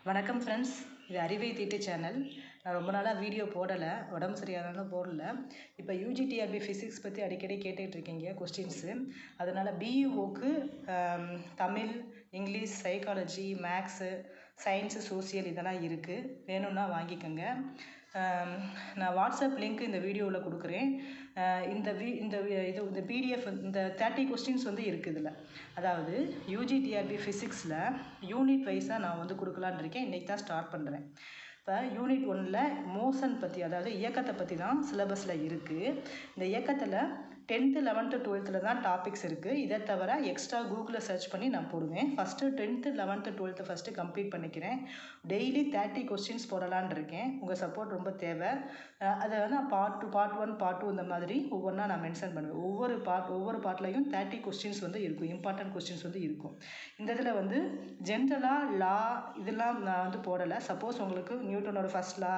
வணக்கம் ஃப்ரெண்ட்ஸ், இது அறிவை தீட்டு சேனல். நான் ரொம்ப நாளாக வீடியோ போடலை, உடம்பு சரியானாலும் போடல. இப்போ யூஜிடிஆர்பி ஃபிசிக்ஸ் பற்றி அடிக்கடி கேட்டுகிட்டு இருக்கீங்க கொஸ்டின்ஸு. அதனால் பிஇஓக்கு Tamil, English, psychology, maths, science, social இதெல்லாம் இருக்குது. வேணும்னா வாங்கிக்கோங்க. நான் வாட்ஸ்அப் லிங்க் இந்த வீடியோவில் கொடுக்குறேன். இந்த பிடிஎஃப் இந்த 30 கொஸ்டின்ஸ் வந்து இருக்குது இதில். அதாவது யூஜிடிஆர்பி ஃபிசிக்ஸில் யூனிட் வைஸாக நான் வந்து கொடுக்கலான்னு இருக்கேன். இன்றைக்கி தான் ஸ்டார்ட் பண்ணுறேன். இப்போ யூனிட் 1ல் மோஷன் பற்றி, அதாவது இயக்கத்தை பற்றி தான் சிலபஸில் இருக்குது. இந்த இயக்கத்தில் 10th 11th 12th தான் டாபிக்ஸ் இருக்குது. இதை தவிர எக்ஸ்ட்ரா கூகுளில் சர்ச் பண்ணி நான் போடுவேன். First 10th 11th 12th first complete பண்ணிக்கிறேன். டெய்லி 30 கொஸ்டின்ஸ் போடலான்னு இருக்கேன். உங்கள் சப்போர்ட் ரொம்ப தேவை. அதை வந்து பார்ட் 1 பார்ட் 2 இந்த மாதிரி ஒவ்வொன்றா நான் மென்ஷன் பண்ணுவேன். ஒவ்வொரு பார்ட்லையும் 30 கொஸ்டின்ஸ் வந்து இருக்கும், இம்பார்ட்டன்ட் கொஸ்டின்ஸ் வந்து இருக்கும். இந்த இதில் வந்து ஜென்ரலாக லா இதெல்லாம் நான் வந்து போடலை. சப்போஸ் உங்களுக்கு நியூட்டனோட ஃபர்ஸ்ட் லா,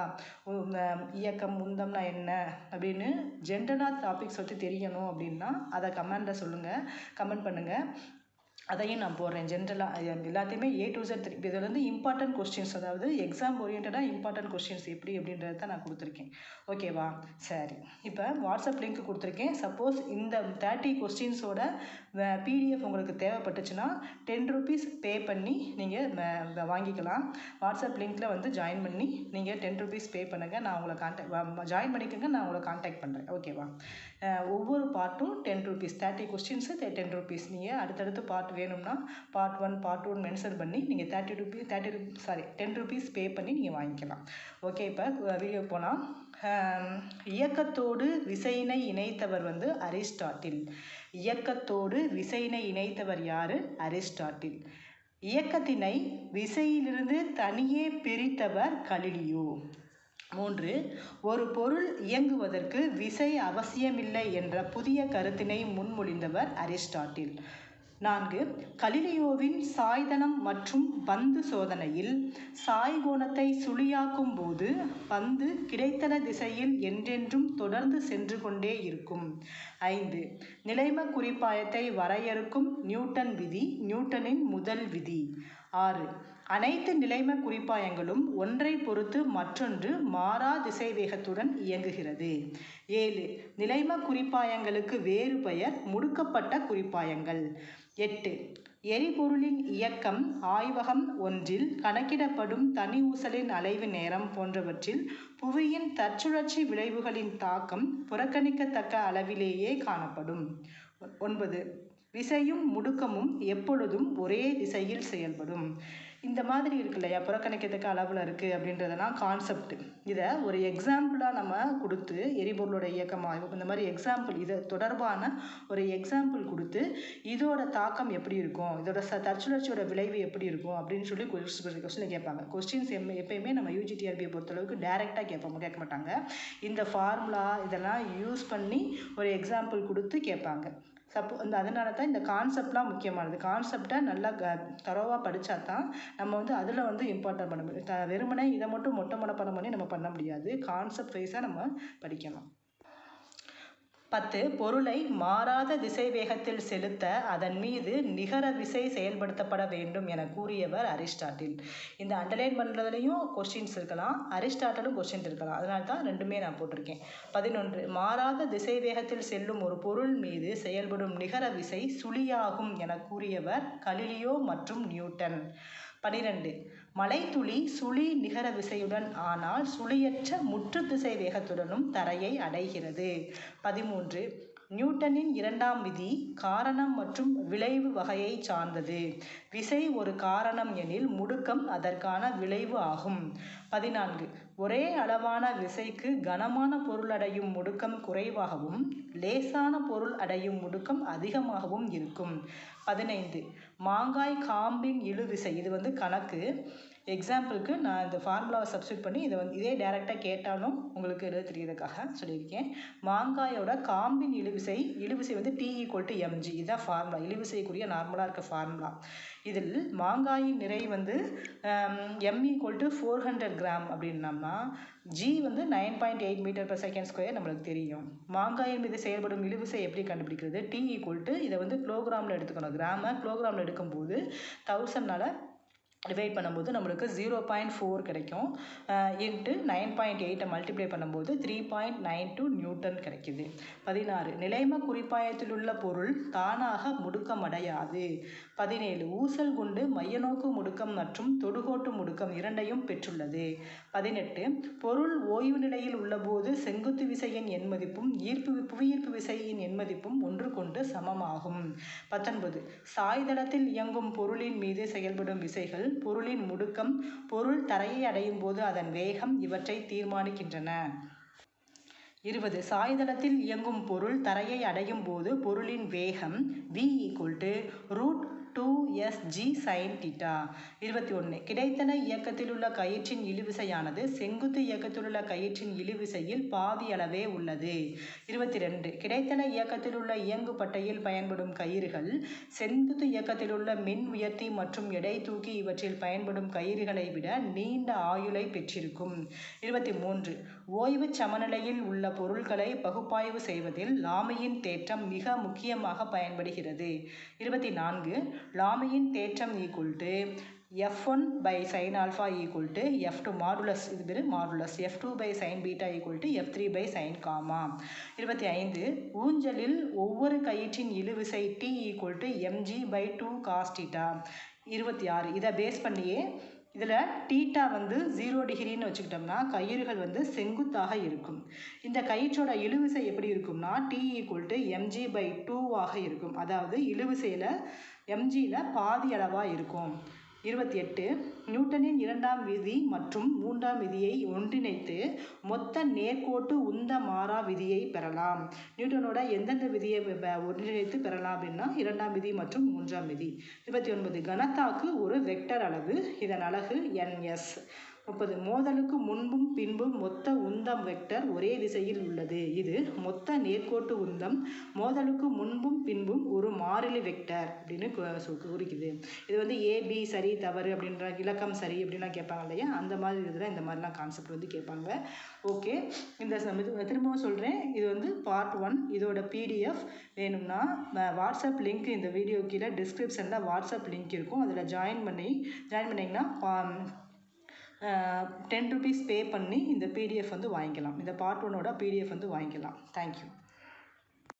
இயக்கம், உந்தம்னா என்ன அப்படின்னு ஜென்ரலாக டாபிக்ஸ் பற்றி தெரியணும் அப்படின்னா அதை கமெண்ட் பண்ணுங்கள். அதையும் நான் போடுறேன். ஜென்ரலாக எல்லாத்தையுமே A to Z. இதில் வந்து இம்பார்ட்டன்ட் கொஸ்டின்ஸ், அதாவது எக்ஸாம் ஓரியன்டாக இம்பார்ட்டன்ட் கொஸ்டின்ஸ் எப்படி அப்படின்றத தான் நான் கொடுத்துருக்கேன். ஓகேவா? சரி, இப்போ வாட்ஸ்அப் லிங்க் கொடுத்துருக்கேன். சப்போஸ் இந்த 30 கொஸ்டின்ஸோட பிடிஎஃப் உங்களுக்கு தேவைப்பட்டுச்சுன்னா 10 rupees பே பண்ணி நீங்கள் வாங்கிக்கலாம். வாட்ஸ்அப் லிங்க்கில் வந்து ஜாயின் பண்ணி நீங்கள் 10 rupees பே பண்ணுங்கள். நான் உங்களை ஜாயின் பண்ணிக்கோங்க. நான் உங்களை கான்டாக்ட் பண்ணுறேன். ஓகேவா? ஒவ்வொரு பார்ட்டும் 10 rupees, 30 கொஸ்டின்ஸு 10 rupees. நீங்கள் அடுத்தடுத்து பார்ட் வேணும்னா பார்ட் 1 பார்ட் 2 மென்ஷன் பண்ணி நீங்கள் 10 rupees பே பண்ணி நீங்கள் வாங்கிக்கலாம். ஓகே, இப்போ வீடியோ போனால் இயக்கத்தோடு விசையினை இணைத்தவர் வந்து அரிஸ்டாட்டில். இயக்கத்தோடு விசையினை இணைத்தவர் யார்? அரிஸ்டாட்டில். இயக்கத்தினை விசையிலிருந்து தனியே பிரித்தவர் கலிலியோ. 3. ஒரு பொருள் இயங்குவதற்கு விசை அவசியமில்லை என்ற புதிய கருத்தினை முன்மொழிந்தவர் அரிஸ்டாட்டில். 4. கலிலியோவின் சாய்தனம் மற்றும் பந்து சோதனையில் சாய்கோணத்தை சுழியாக்கும் போது பந்து கிடைத்தன திசையில் என்றென்றும் தொடர்ந்து சென்று கொண்டே இருக்கும். 5. நிலைம குறிப்பாயத்தை வரையறுக்கும் நியூட்டன் விதி, நியூட்டனின் முதல் விதி. 6. அனைத்து நிலைம குறிப்பாயங்களும் ஒன்றை பொறுத்து மற்றொன்று மாறா திசை வேகத்துடன் இயங்குகிறது. 7. நிலைம குறிப்பாயங்களுக்கு வேறு பெயர் முடுக்கப்பட்ட குறிப்பாயங்கள். 8. எரிபொருளின் இயக்கம் ஆய்வகம் ஒன்றில் கணக்கிடப்படும் தனி ஊசலின் அலைவு நேரம் போன்றவற்றில் புவியின் தற்சுழற்சி விளைவுகளின் தாக்கம் புறக்கணிக்கத்தக்க அளவிலேயே காணப்படும். 9. விசையும் முடுக்கமும் எப்பொழுதும் ஒரே திசையில் செயல்படும். இந்த மாதிரி இருக்கு இல்லையா, புறக்கணிக்கத்தக்க அளவில் இருக்குது அப்படின்றதெல்லாம் கான்செப்ட். இதை ஒரு எக்ஸாம்பிளாக நம்ம கொடுத்து எரிபொருளோட இயக்கம் ஆய்வு இந்த மாதிரி எக்ஸாம்பிள், இதை தொடர்பான ஒரு எக்ஸாம்பிள் கொடுத்து இதோட தாக்கம் எப்படி இருக்கும், இதோட தற்சுழற்சியோட விளைவு எப்படி இருக்கும் அப்படின்னு சொல்லி கொஸ்டின் கேட்பாங்க. கொஸ்டின்ஸ் எப்பயுமே நம்ம யூஜிடிஆர்பியை பொறுத்தளவுக்கு டைரெக்டாக கேட்க மாட்டாங்க. இந்த ஃபார்முலா இதெல்லாம் யூஸ் பண்ணி ஒரு எக்ஸாம்பிள் கொடுத்து கேட்பாங்க. அதனால தான் இந்த கான்செப்ட்லாம் முக்கியமானது. கான்செப்டை நல்லா தரோவாக படித்தா தான் நம்ம வந்து அதில் வந்து இம்பார்ட்டன்ட் பண்ண முடியும். வெறுமனே இதை மட்டும் மொட்டை மனப்பாடம் பண்ணி நம்ம பண்ண முடியாது. கான்செப்ட் வைஸாக நம்ம படிக்கணும். 10. பொருளை மாறாத திசை வேகத்தில் செலுத்த அதன் மீது நிகர விசை செயல்படுத்தப்பட வேண்டும் என கூறியவர் அரிஸ்டாட்டில். இந்த அண்டர்லைன் பண்ணுறதுலையும் கொஸ்டின்ஸ் இருக்கலாம், அரிஸ்டாட்டிலும் கொஸ்டின் இருக்கலாம். அதனால தான் ரெண்டுமே நான் போட்டிருக்கேன். 11. மாறாத திசை வேகத்தில் செல்லும் ஒரு பொருள் மீது செயல்படும் நிகர விசை சுழியாகும் என கூறியவர் கலிலியோ மற்றும் நியூட்டன். 12. மலைத்துளி சுழி நிகர விசையுடன் ஆனால் சுழியற்ற முற்று திசை வேகத்துடனும் தரையை அடைகிறது. 13. நியூட்டனின் இரண்டாம் விதி காரணம் மற்றும் விளைவு வகையை சார்ந்தது. விசை ஒரு காரணம் எனில் முடுக்கம் அதற்கான விளைவு ஆகும். 14. ஒரே அளவான விசைக்கு கனமான பொருள் அடையும் முடுக்கம் குறைவாகவும் லேசான பொருள் அடையும் முடுக்கம் அதிகமாகவும் இருக்கும். 15. மாங்காய் காம்பின் இழுவிசை. இது வந்து கணக்கு எக்ஸாம்பிளுக்கு நான் இந்த ஃபார்முலாவை சப்ஸ்டியூட் பண்ணி இதே டைரெக்டாக கேட்டாலும் உங்களுக்கு எழுத தெரியறதுக்காக சொல்லியிருக்கேன். மாங்காயோட காம்பின் இழுவிசை வந்து T = mg. இதுதான் ஃபார்முலா, இழுவிசைக்குரிய நார்மலாக இருக்க ஃபார்முலா. இதில் மாங்காயின் நிறை வந்து m = 400 கிராம் அப்படின்னம்னா g வந்து 9.8 m/s² நம்மளுக்கு தெரியும். மாங்காயின் மீது செயல்படும் இழுவிசை எப்படி கண்டுபிடிக்கிறது? T = இதை வந்து கிலோகிராமில் எடுத்துக்கணும். கிராமை கிலோகிராமில் எடுக்கும்போது 1000 டிவைட் பண்ணும்போது நம்மளுக்கு 0.4 கிடைக்கும். இன்ட்டு 9.8 மல்டிப்ளை பண்ணும்போது 3.92 நியூட்டன் கிடைக்குது. 16 நிலைம குறிப்பாயத்தில் உள்ள பொருள் தானாக முடுக்கமடையாது. 17 ஊசல் குண்டு மையநோக்கு முடுக்கம் மற்றும் தொடுகோட்டு முடுக்கம் இரண்டையும் பெற்றுள்ளது. 18 பொருள் ஓய்வு நிலையில் உள்ளபோது செங்குத்து விசையின் எண்மதிப்பும் புவியீர்ப்பு விசையின் எண்மதிப்பும் ஒன்றுக்கொன்று சமமாகும். 19 சாய்தளத்தில் இயங்கும் பொருளின் மீது செயல்படும் விசைகள், பொருளின் முடுக்கம், பொருள் தரையை அடையும் போது அதன் வேகம் இவற்றை தீர்மானிக்கின்றன. 20 சாய்தளத்தில் இயங்கும் பொருள் தரையை அடையும் போது பொருளின் வேகம் v √2sg sin θ. 21 கிடைத்தன இயக்கத்தில் உள்ள கயிற்றின் இழுவிசையானது செங்குத்து இயக்கத்தில் உள்ள கயிற்றின் இழுவிசையில் பாதி அளவே உள்ளது. 22 கிடைத்தன இயக்கத்தில் உள்ள இயங்கு பட்டையில் பயன்படும் கயிறுகள் செங்குத்து இயக்கத்தில் உள்ள மின் உயர்த்தி மற்றும் எடை தூக்கி இவற்றில் பயன்படும் கயிறுகளை விட நீண்ட ஆயுளை பெற்றிருக்கும். 23 ஓய்வு சமநிலையில் உள்ள பொருட்களை பகுப்பாய்வு செய்வதில் லாமியின் தேற்றம் மிக முக்கியமாக பயன்படுகிறது. 24 லாமியின் தேற்றம் F1 by sin alpha F2 modulus, இது பேர் modulus. F2 by sin beta F3 by sin gamma. 25 ஊஞ்சலில் ஒவ்வொரு கயிற்றின் இழுவிசை T mg by 2 cos θ. 26 இதை பேஸ் பண்ணியே இதில் தீட்டா 0 டிகிரின்னு வச்சுக்கிட்டோம்னா கயிறுகள் செங்குத்தாக இருக்கும். இந்த கயிற்றோட இழுவிசை எப்படி இருக்கும்னா T mg by 2 இருக்கும். அதாவது இழுவிசையில் mgயில் பாதி அளவாக இருக்கும். 28 நியூட்டனின் இரண்டாம் விதி மற்றும் மூன்றாம் விதியை ஒன்றிணைத்து மொத்த நேர்கோட்டு உந்த மாறா விதியை பெறலாம். நியூட்டனோட எந்தெந்த விதியை ஒன்றிணைத்து பெறலாம் அப்படின்னா இரண்டாம் விதி மற்றும் மூன்றாம் விதி. 29 கனத்தாக்கு ஒரு வெக்டர் அளவு, இதன் அலகு ns. 30 மோதலுக்கு முன்பும் பின்பும் மொத்த உந்தம் வெக்டர் ஒரே திசையில் உள்ளது. இது மொத்த நேர்கோட்டு உந்தம் மோதலுக்கு முன்பும் பின்பும் ஒரு மாறிலி வெக்டர் அப்படின்னு குறிக்குது. இது AB சரி தவறு அப்படின்ற இலக்கம் சரி அப்படின்லாம் கேட்பாங்க இல்லையா, அந்த மாதிரி இதில் இந்த மாதிரிலாம் கான்செப்ட் கேட்பாங்க. ஓகே, இந்த திரும்பவும் சொல்கிறேன், இது பார்ட் 1. இதோட PDF வேணும்னா வாட்ஸ்அப் லிங்க் இந்த வீடியோ கீழே டிஸ்கிரிப்ஷனில் வாட்ஸ்அப் லிங்க் இருக்கும். அதில் ஜாயின் பண்ணிங்கன்னா 10 rupees பே பண்ணி இந்த PDF வாங்கிக்கலாம். இந்த பார்ட் 1ஓட PDF வாங்கிக்கலாம். தேங்க்யூ.